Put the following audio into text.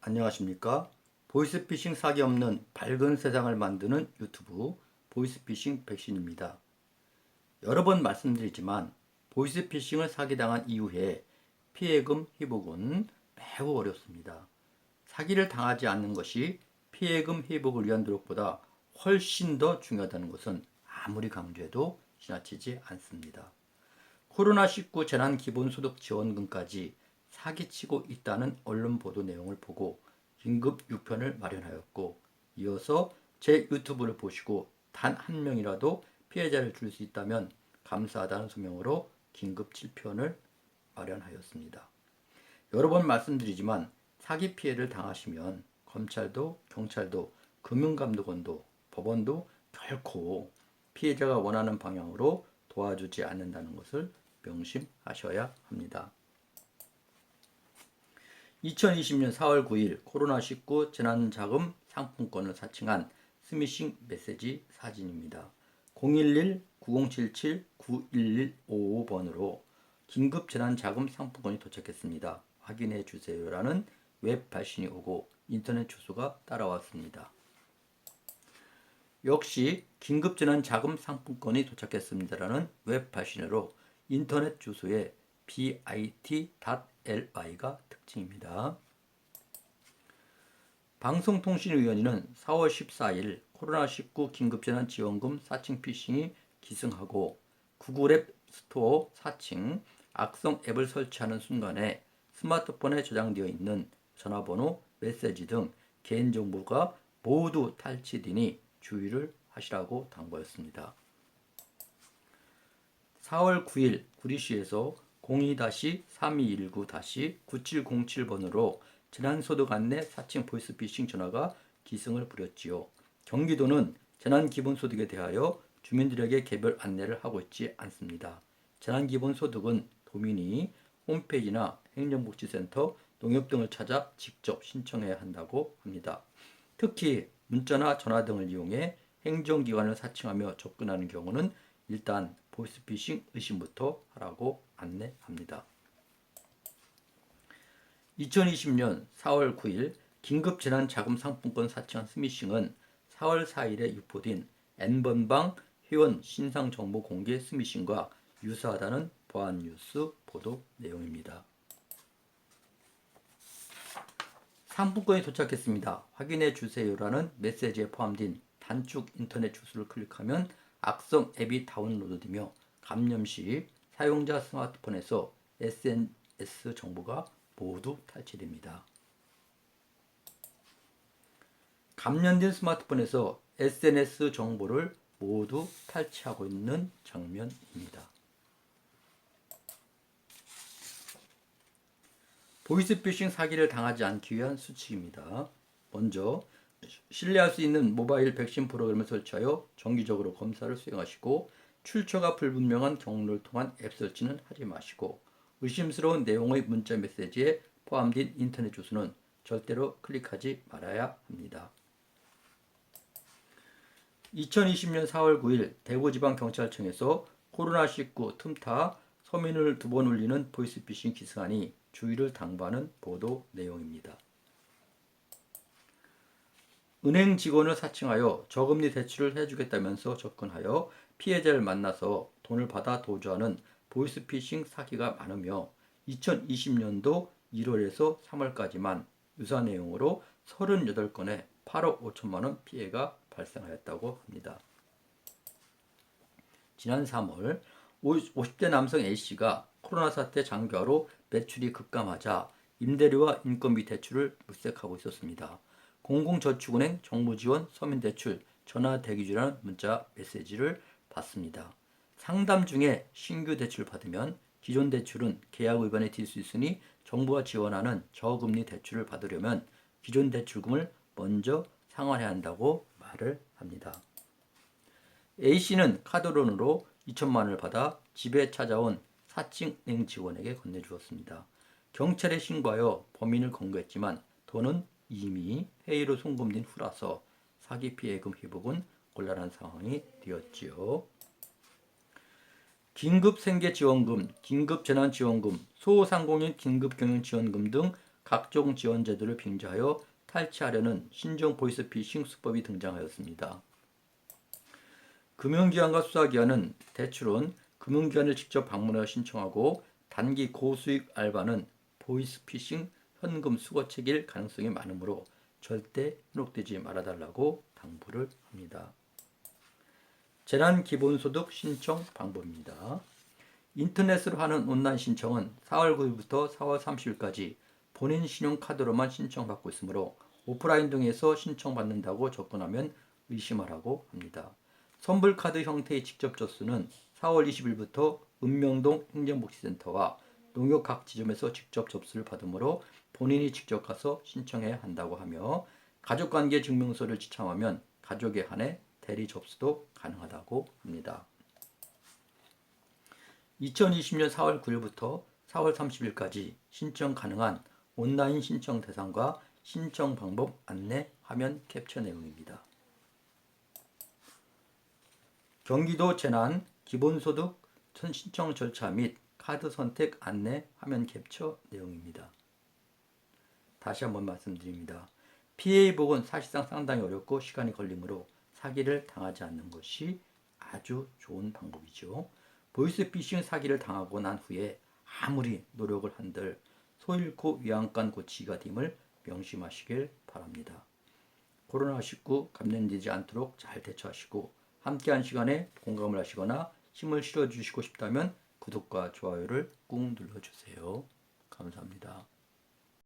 안녕하십니까? 보이스피싱 사기 없는 밝은 세상을 만드는 유튜브 보이스피싱 백신입니다. 여러 번 말씀드리지만 보이스피싱을 사기당한 이후에 피해금 회복은 매우 어렵습니다. 사기를 당하지 않는 것이 피해금 회복을 위한 노력보다 훨씬 더 중요하다는 것은 아무리 강조해도 지나치지 않습니다. 코로나19 재난기본소득지원금까지 사기치고 있다는 언론 보도 내용을 보고 긴급 6편을 마련하였고, 이어서 제 유튜브를 보시고 단 한 명이라도 피해자를 줄 수 있다면 감사하다는 소명으로 긴급 7편을 마련하였습니다. 여러 번 말씀드리지만 사기 피해를 당하시면 검찰도 경찰도 금융감독원도 법원도 결코 피해자가 원하는 방향으로 도와주지 않는다는 것을 명심하셔야 합니다. 2020년 4월 9일 코로나19 재난자금 상품권을 사칭한 스미싱 메시지 사진입니다. 011-9077-91155번으로 긴급 재난자금 상품권이 도착했습니다. 확인해 주세요라는 웹 발신이 오고 인터넷 주소가 따라왔습니다. 역시 긴급 재난 자금 상품권이 도착했습니다라는 웹 발신으로 인터넷 주소에 bit.ly가 특징입니다. 방송통신위원회는 4월 14일 코로나19 긴급재난지원금 사칭 피싱이 기승하고 구글 앱 스토어 사칭 악성 앱을 설치하는 순간에 스마트폰에 저장되어 있는 전화번호, 메시지 등 개인정보가 모두 탈취되니 주의를 하시라고 당부했습니다. 4월 9일 구리시에서 02-3219-9707번으로 재난소득 안내 사칭 보이스피싱 전화가 기승을 부렸지요. 경기도는 재난기본소득에 대하여 주민들에게 개별 안내를 하고 있지 않습니다. 재난기본소득은 도민이 홈페이지나 행정복지센터, 농협 등을 찾아 직접 신청해야 한다고 합니다. 특히 문자나 전화 등을 이용해 행정기관을 사칭하며 접근하는 경우는 일단 보이스피싱 의심부터 하라고 안내합니다. 2020년 4월 9일 긴급재난자금상품권 사칭한 스미싱은 4월 4일에 유포된 N번방 회원 신상정보 공개 스미싱과 유사하다는 보안뉴스 보도 내용입니다. 상품권이 도착했습니다. 확인해 주세요라는 메시지에 포함된 단축 인터넷 주소를 클릭하면 악성 앱이 다운로드되며 감염 시 사용자 스마트폰에서 SNS 정보가 모두 탈취됩니다. 감염된 스마트폰에서 SNS 정보를 모두 탈취하고 있는 장면입니다. 보이스피싱 사기를 당하지 않기 위한 수칙입니다. 먼저 신뢰할 수 있는 모바일 백신 프로그램을 설치하여 정기적으로 검사를 수행하시고, 출처가 불분명한 경로를 통한 앱 설치는 하지 마시고, 의심스러운 내용의 문자 메시지에 포함된 인터넷 주소는 절대로 클릭하지 말아야 합니다. 2020년 4월 9일 대구지방경찰청에서 코로나19 틈타 서민을 2번 울리는 보이스피싱 기승하니 주의를 당부하는 보도 내용입니다. 은행 직원을 사칭하여 저금리 대출을 해주겠다면서 접근하여 피해자를 만나서 돈을 받아 도주하는 보이스피싱 사기가 많으며 2020년도 1월에서 3월까지만 유사 내용으로 38건의 8억 5천만 원 피해가 발생하였다고 합니다. 지난 3월 50대 남성 A씨가 코로나 사태 장기화로 매출이 급감하자 임대료와 인건비 대출을 물색하고 있었습니다. 공공저축은행 정부지원 서민대출 전화 대기 중이라는 문자 메시지를 받습니다. 상담 중에 신규 대출 받으면 기존 대출은 계약 위반에 딜 수 있으니 정부가 지원하는 저금리 대출을 받으려면 기존 대출금을 먼저 상환해야 한다고 말을 합니다. A씨는 카드론으로 2천만 원을 받아 집에 찾아온 사칭 은행 직원에게 건네주었습니다. 경찰에 신고하여 범인을 검거했지만 돈은 이미 회의로 송금된 후라서 사기 피해금 회복은 곤란한 상황이 되었지요. 긴급생계지원금, 긴급재난지원금, 소상공인 긴급경영지원금 등 각종 지원 제도를 빙자하여 탈취하려는 신종 보이스피싱 수법이 등장하였습니다. 금융기관과 수사기관은 대출은 금융기관을 직접 방문하여 신청하고 단기 고수익 알바는 보이스피싱 현금 수거책일 가능성이 많으므로 절대 현혹되지 말아달라고 당부를 합니다. 재난기본소득 신청 방법입니다. 인터넷으로 하는 온라인 신청은 4월 9일부터 4월 30일까지 본인 신용카드로만 신청받고 있으므로 오프라인 등에서 신청받는다고 접근하면 의심하라고 합니다. 선불카드 형태의 직접 접수는 4월 20일부터 읍명동 행정복지센터와 농협 각 지점에서 직접 접수를 받으므로 본인이 직접 가서 신청해야 한다고 하며 가족관계 증명서를 지참하면 가족에 한해 대리 접수도 가능하다고 합니다. 2020년 4월 9일부터 4월 30일까지 신청 가능한 온라인 신청 대상과 신청 방법 안내 화면 캡처 내용입니다. 경기도 재난 기본소득 신청 절차 및 카드 선택 안내 화면 캡처 내용입니다. 다시 한번 말씀드립니다. 피해 복은 사실상 상당히 어렵고 시간이 걸리므로 사기를 당하지 않는 것이 아주 좋은 방법이죠. 보이스피싱 사기를 당하고 난 후에 아무리 노력을 한들 소 잃고 위안간 고치기가 됨을 명심하시길 바랍니다. 코로나19 감염되지 않도록 잘 대처하시고 함께한 시간에 공감을 하시거나 힘을 실어주시고 싶다면 구독과 좋아요를 꾹 눌러주세요. 감사합니다.